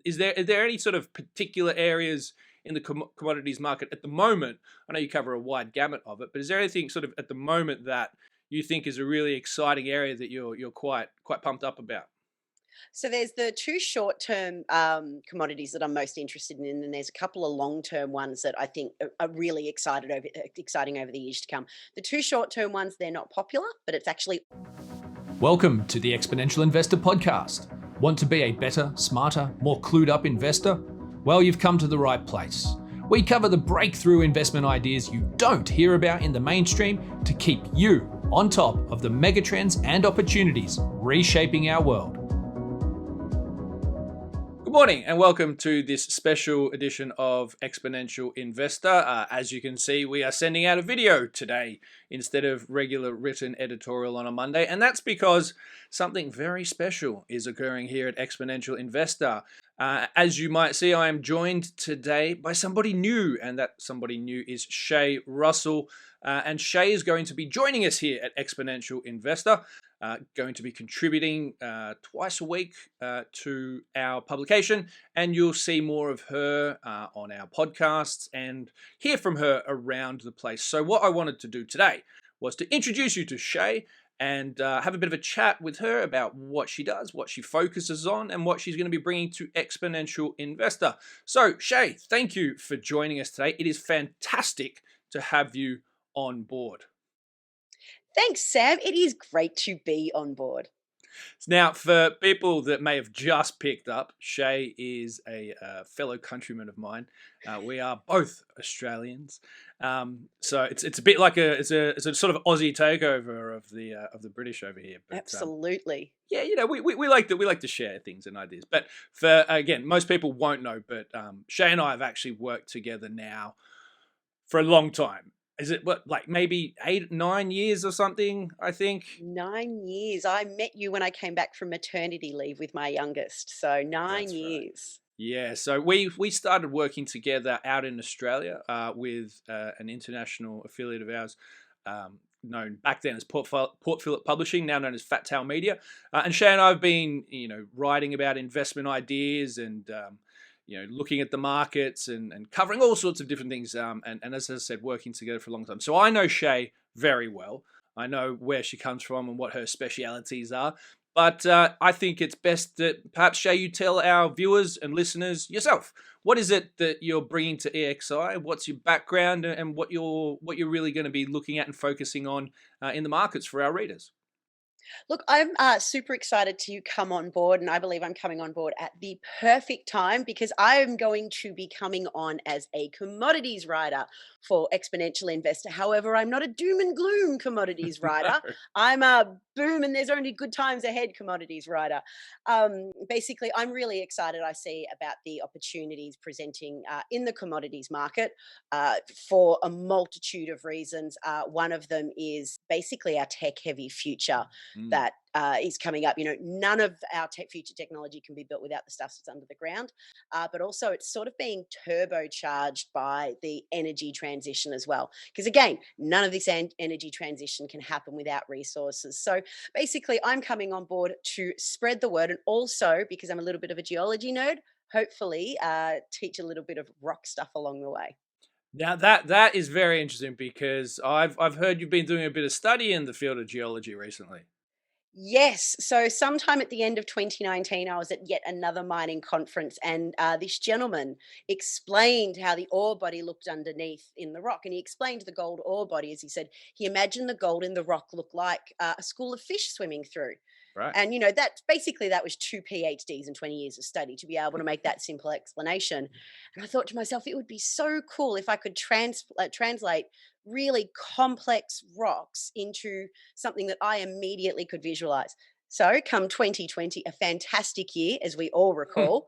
Are there any sort of particular areas in the commodities market at the moment? I know you cover a wide gamut of it, but is there anything sort of at the moment that you think is a really exciting area that you're quite pumped up about? So there's the two short-term commodities that I'm most interested in, and there's a couple of long-term ones that I think are really exciting over the years to come. The two short-term ones, they're not popular, but it's actually. Welcome to the Exponential Investor podcast. Want to be a better, smarter, more clued up investor? Well, you've come to the right place. We cover the breakthrough investment ideas you don't hear about in the mainstream to keep you on top of the megatrends and opportunities reshaping our world. Good morning and welcome to this special edition of Exponential Investor. As you can see, we are sending out a video today instead of regular written editorial on a Monday, and that's because something very special is occurring here at Exponential Investor. As you might see, I am joined today by somebody new, and that somebody new is Shae Russell. And Shay is going to be joining us here at Exponential Investor, going to be contributing twice a week to our publication, and you'll see more of her on our podcasts and hear from her around the place. So what I wanted to do today was to introduce you to Shay and have a bit of a chat with her about what she does, what she focuses on, and what she's going to be bringing to Exponential Investor. So Shay, thank you for joining us today. It is fantastic to have you on board. Thanks, Sam. It is great to be on board. Now, for people that may have just picked up, Shay is a fellow countryman of mine. We are both Australians, so it's a bit like it's a sort of Aussie takeover of the British over here. But, Absolutely. Yeah, you know, we like to share things and ideas. But for again, most people won't know, but Shay and I have actually worked together now for a long time. Is it like maybe 8, 9 years or something, I think? 9 years. I met you when I came back from maternity leave with my youngest. So nine That's right. years. Yeah, so we started working together out in Australia with an international affiliate of ours, known back then as Port Phillip Publishing, now known as Fat Tail Media. And Shae and I have been, writing about investment ideas and looking at the markets and covering all sorts of different things. And as I said, working together for a long time. So I know Shae very well. I know where she comes from and what her specialities are. But I think it's best that perhaps, Shae, you tell our viewers and listeners yourself. What is it that you're bringing to EXI? What's your background and what you're really going to be looking at and focusing on in the markets for our readers? Look, I'm super excited to come on board, and I believe I'm coming on board at the perfect time because I'm going to be coming on as a commodities writer for Exponential Investor. However, I'm not a doom and gloom commodities writer. No. I'm a boom and there's only good times ahead commodities writer. Basically, I'm really excited, I see, about the opportunities presenting in the commodities market for a multitude of reasons. One of them is basically our tech-heavy future that is coming up. None of our future technology can be built without the stuff that's under the ground, but also it's sort of being turbocharged by the energy transition as well. Because again, none of this energy transition can happen without resources. So basically, I'm coming on board to spread the word, and also because I'm a little bit of a geology nerd, hopefully teach a little bit of rock stuff along the way. Now that is very interesting because I've heard you've been doing a bit of study in the field of geology recently. Yes. So sometime at the end of 2019, I was at yet another mining conference, and this gentleman explained how the ore body looked underneath in the rock. And he explained the gold ore body as he said, he imagined the gold in the rock looked like a school of fish swimming through. Right. And, that was 2 PhDs and 20 years of study to be able to make that simple explanation. And I thought to myself, it would be so cool if I could translate really complex rocks into something that I immediately could visualize. So come 2020, a fantastic year, as we all recall,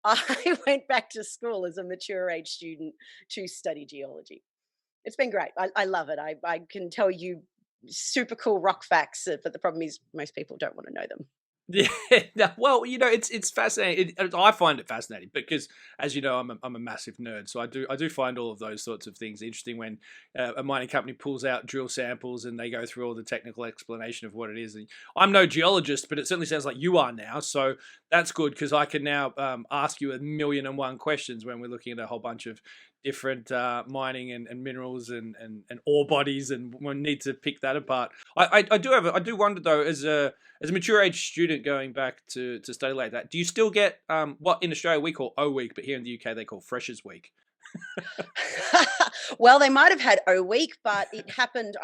I went back to school as a mature age student to study geology. It's been great. I love it. I can tell you super cool rock facts, but the problem is most people don't want to know them. Yeah, well, it's fascinating. I find it fascinating because, as you know, I'm a massive nerd, so I do find all of those sorts of things interesting when a mining company pulls out drill samples and they go through all the technical explanation of what it is. And I'm no geologist, but it certainly sounds like you are now. So That's good because I can now ask you 1,000,001 questions when we're looking at a whole bunch of different mining and minerals and ore bodies, and we need to pick that apart. I do wonder though, as a mature age student going back to study like that, do you still get what in Australia we call O week, but here in the UK they call Freshers Week? Well, they might have had O week, but it happened.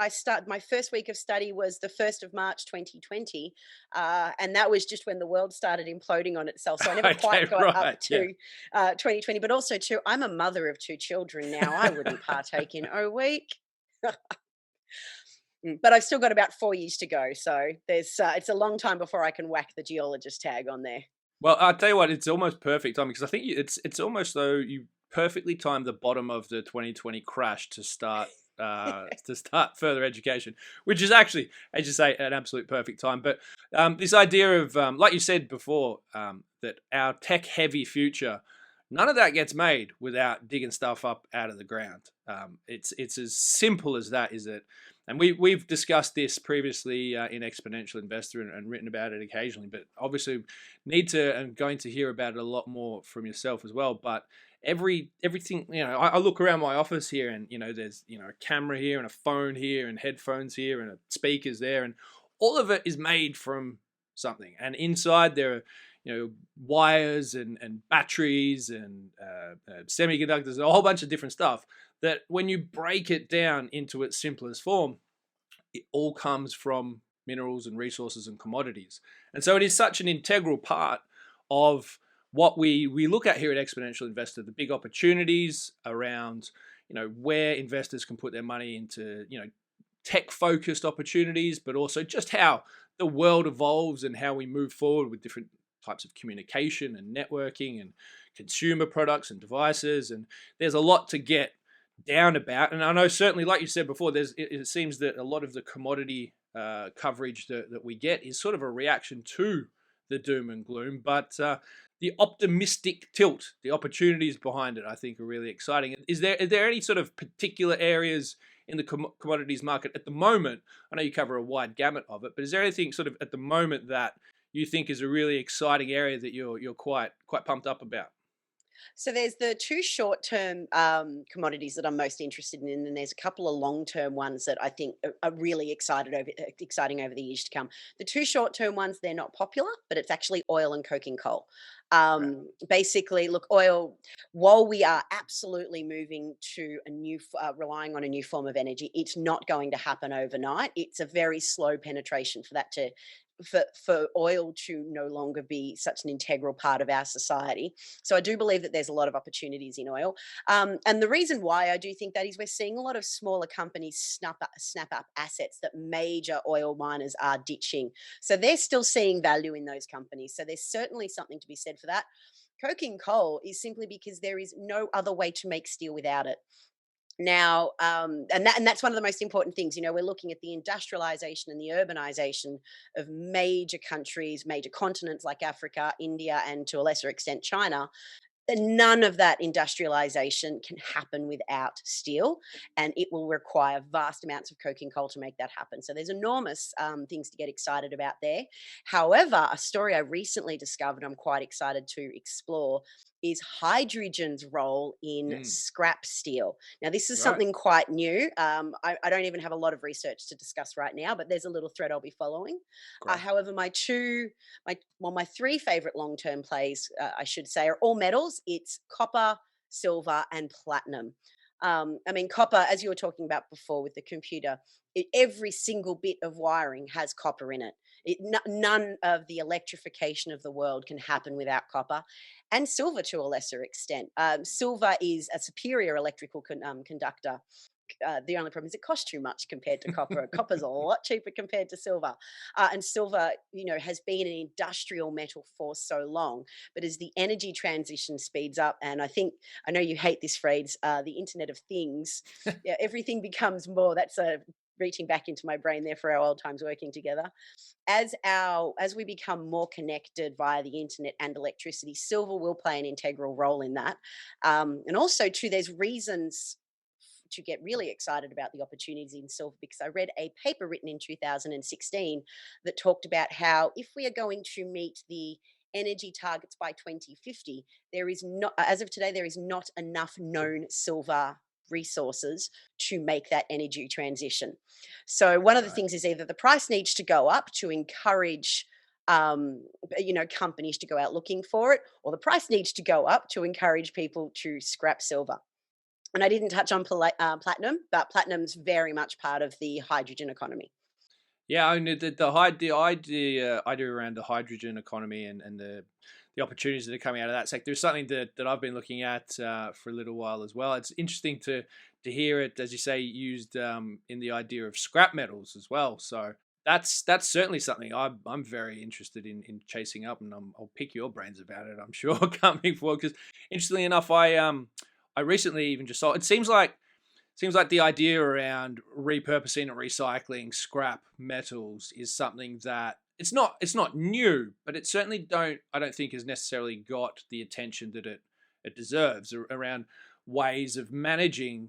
My first week of study was the 1st of March 2020, and that was just when the world started imploding on itself. So I never Okay, quite got up right, yeah. to 2020. But also, too, I'm a mother of 2 children now. I wouldn't partake in O week. But I've still got about 4 years to go, so it's a long time before I can whack the geologist tag on there. Well, I'll tell you what, it's almost perfect time because I think it's almost though you perfectly timed the bottom of the 2020 crash to start further education, which is actually, as you say, an absolute perfect time. But this idea of, like you said before, that our tech-heavy future, none of that gets made without digging stuff up out of the ground. It's as simple as that, is it? And we've discussed this previously in Exponential Investor and written about it occasionally, but obviously need to and going to hear about it a lot more from yourself as well. But everything, I look around my office here, and there's a camera here and a phone here and headphones here and speakers there, and all of it is made from something. And inside there are wires and batteries and semiconductors and a whole bunch of different stuff that when you break it down into its simplest form, it all comes from minerals and resources and commodities. And so it is such an integral part of what we look at here at Exponential Investor, the big opportunities around, where investors can put their money into, tech-focused opportunities, but also just how the world evolves and how we move forward with different types of communication and networking and consumer products and devices. And there's a lot to get down about. And I know certainly, like you said before, it seems that a lot of the commodity coverage that we get is sort of a reaction to the doom and gloom. But the optimistic tilt, the opportunities behind it, I think are really exciting. Is there any sort of particular areas in the commodities market at the moment? I know you cover a wide gamut of it, but is there anything sort of at the moment that you think is a really exciting area that you're quite pumped up about? So there's the two short-term commodities that I'm most interested in, and there's a couple of long-term ones that I think are really exciting over the years to come. The two short-term ones, they're not popular, but it's actually oil and coking coal. Right. Basically, look, oil, while we are absolutely moving to relying on a new form of energy, it's not going to happen overnight. It's a very slow penetration for that to for oil to no longer be such an integral part of our society. So I do believe that there's a lot of opportunities in oil. And the reason why I do think that is we're seeing a lot of smaller companies snap up assets that major oil miners are ditching. So they're still seeing value in those companies. So there's certainly something to be said for that. Coking coal is simply because there is no other way to make steel without it. Now, and that's one of the most important things. We're looking at the industrialization and the urbanization of major countries, major continents like Africa, India, and to a lesser extent China. None of that industrialization can happen without steel, and it will require vast amounts of coking coal to make that happen. So there's enormous things to get excited about there. However, a story I recently discovered I'm quite excited to explore is hydrogen's role in Mm, scrap steel. Now, this is right. something quite new. I don't even have a lot of research to discuss right now, but there's a little thread I'll be following. Great. However, my three favorite long-term plays, I should say, are all metals. It's copper, silver, and platinum. I mean, copper, as you were talking about before with the computer, every single bit of wiring has copper in it. None of the electrification of the world can happen without copper, and silver to a lesser extent. Silver is a superior electrical conductor. The only problem is it costs too much compared to copper. Copper's a lot cheaper compared to silver, and silver, has been an industrial metal for so long. But as the energy transition speeds up, and I know you hate this phrase, the Internet of Things, yeah, everything becomes more. That's a reaching back into my brain there for our old times working together. As we become more connected via the internet and electricity, silver will play an integral role in that. And also, too, there's reasons to get really excited about the opportunities in silver, because I read a paper written in 2016 that talked about how if we are going to meet the energy targets by 2050, there is not, as of today, there is not enough known silver resources to make that energy transition. So one of the things is either the price needs to go up to encourage companies to go out looking for it, or the price needs to go up to encourage people to scrap silver. And I didn't touch on platinum, but platinum's very much part of the hydrogen economy. Yeah, I mean, the idea around the hydrogen economy and the opportunities that are coming out of that sector is something that I've been looking at for a little while as well. It's interesting to hear it, as you say, used in the idea of scrap metals as well. So that's certainly something I'm very interested in chasing up, and I'll pick your brains about it, I'm sure, coming forward. Because interestingly enough, I recently even just saw, it seems like the idea around repurposing and recycling scrap metals is something that it's not new, but it certainly I don't think has necessarily got the attention that it deserves around ways of managing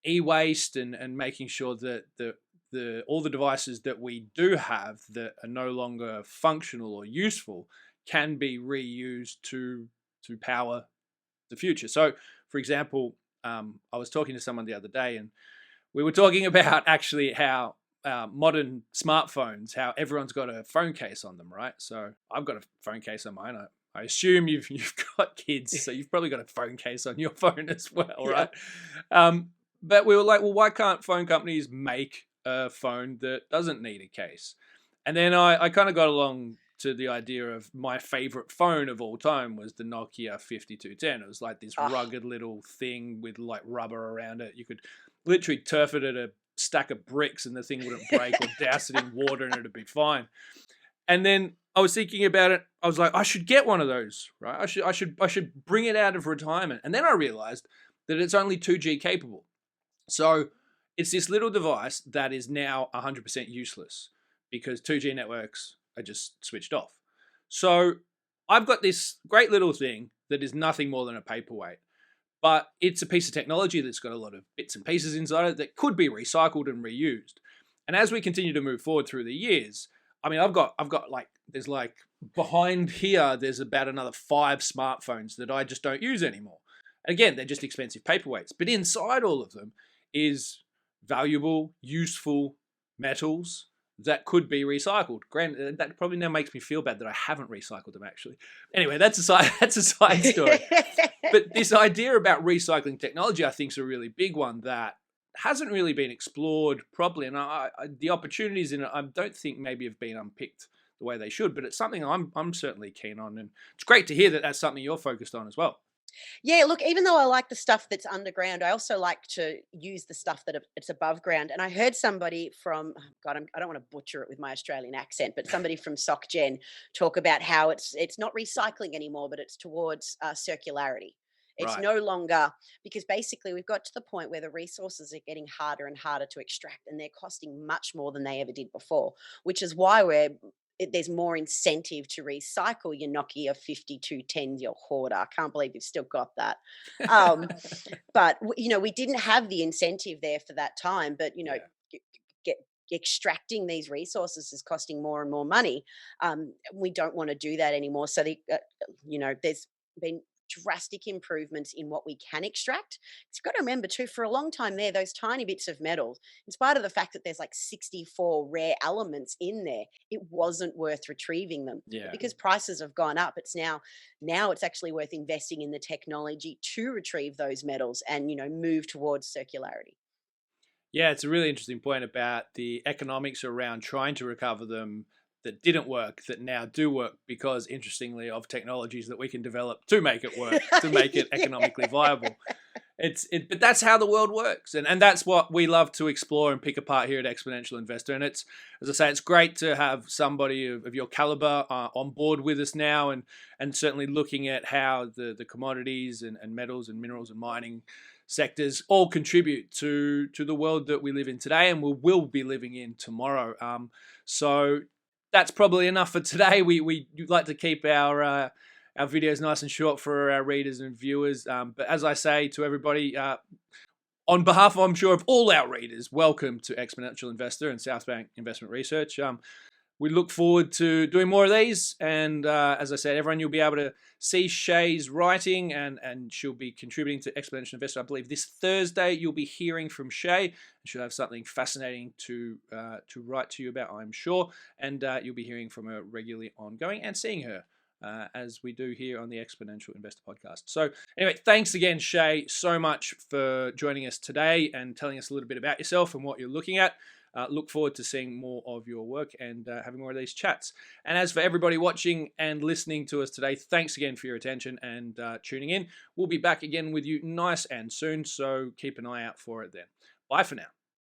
e-waste and making sure that all the devices that we do have that are no longer functional or useful can be reused to power the future. So, for example, I was talking to someone the other day, and we were talking about actually how modern smartphones, how everyone's got a phone case on them, right? So I've got a phone case on mine. I assume you've got kids, so you've probably got a phone case on your phone as well, right? But we were like, well, why can't phone companies make a phone that doesn't need a case? And then I kind of got along to the idea of my favorite phone of all time was the Nokia 5210. It was like this rugged little thing with like rubber around it. You could literally turf it at a stack of bricks and the thing wouldn't break, or douse it in water and it'd be fine. And then I was thinking about it. I was like, I should get one of those, right? I should bring it out of retirement. And then I realized that it's only 2G capable. So it's this little device that is now 100% useless because 2G networks are just switched off. So I've got this great little thing that is nothing more than a paperweight, but it's a piece of technology that's got a lot of bits and pieces inside it that could be recycled and reused. And as we continue to move forward through the years, I mean, I've got like, there's like behind here, there's about another 5 smartphones that I just don't use anymore. And again, they're just expensive paperweights, but inside all of them is valuable, useful metals that could be recycled. Granted, that probably now makes me feel bad that I haven't recycled them actually. Anyway, that's a side story. But this idea about recycling technology, I think, is a really big one that hasn't really been explored properly. And the opportunities in it, I don't think maybe have been unpicked the way they should, but it's something I'm certainly keen on. And it's great to hear that that's something you're focused on as well. Yeah, look, even though I like the stuff that's underground, I also like to use the stuff that it's above ground. And I heard somebody from, I don't want to butcher it with my Australian accent, but somebody from SocGen talk about how it's not recycling anymore, but it's towards circularity. It's Right. no longer, because basically we've got to the point where the resources are getting harder and harder to extract, and they're costing much more than they ever did before, which is why there's more incentive to recycle your Nokia 5210, your hoarder. I can't believe you've still got that. But we didn't have the incentive there for that time. But get extracting these resources is costing more and more money. We don't want to do that anymore. So there's been drastic improvements in what we can extract. You've got to remember too, for a long time there, those tiny bits of metal, in spite of the fact that there's like 64 rare elements in there, it wasn't worth retrieving them. Yeah. Because prices have gone up, it's now it's actually worth investing in the technology to retrieve those metals and move towards circularity. Yeah, it's a really interesting point about the economics around trying to recover them that didn't work, that now do work because, interestingly, of technologies that we can develop to make it work, to make it economically viable. But that's how the world works, and that's what we love to explore and pick apart here at Exponential Investor. And it's, as I say, it's great to have somebody of your caliber on board with us now, and certainly looking at how the commodities and metals and minerals and mining sectors all contribute to the world that we live in today and will be living in tomorrow. So that's probably enough for today. We like to keep our videos nice and short for our readers and viewers. But as I say to everybody, on behalf, I'm sure, of all our readers, welcome to Exponential Investor and Southbank Investment Research. we look forward to doing more of these. And as I said, everyone, you'll be able to see Shay's writing, and she'll be contributing to Exponential Investor. I believe this Thursday you'll be hearing from Shay. She'll have something fascinating to write to you about, I'm sure. And you'll be hearing from her regularly ongoing and seeing her as we do here on the Exponential Investor podcast. So anyway, thanks again, Shay, so much for joining us today and telling us a little bit about yourself and what you're looking at. Look forward to seeing more of your work and having more of these chats. And as for everybody watching and listening to us today, thanks again for your attention and tuning in. We'll be back again with you nice and soon, so keep an eye out for it then. Bye for now.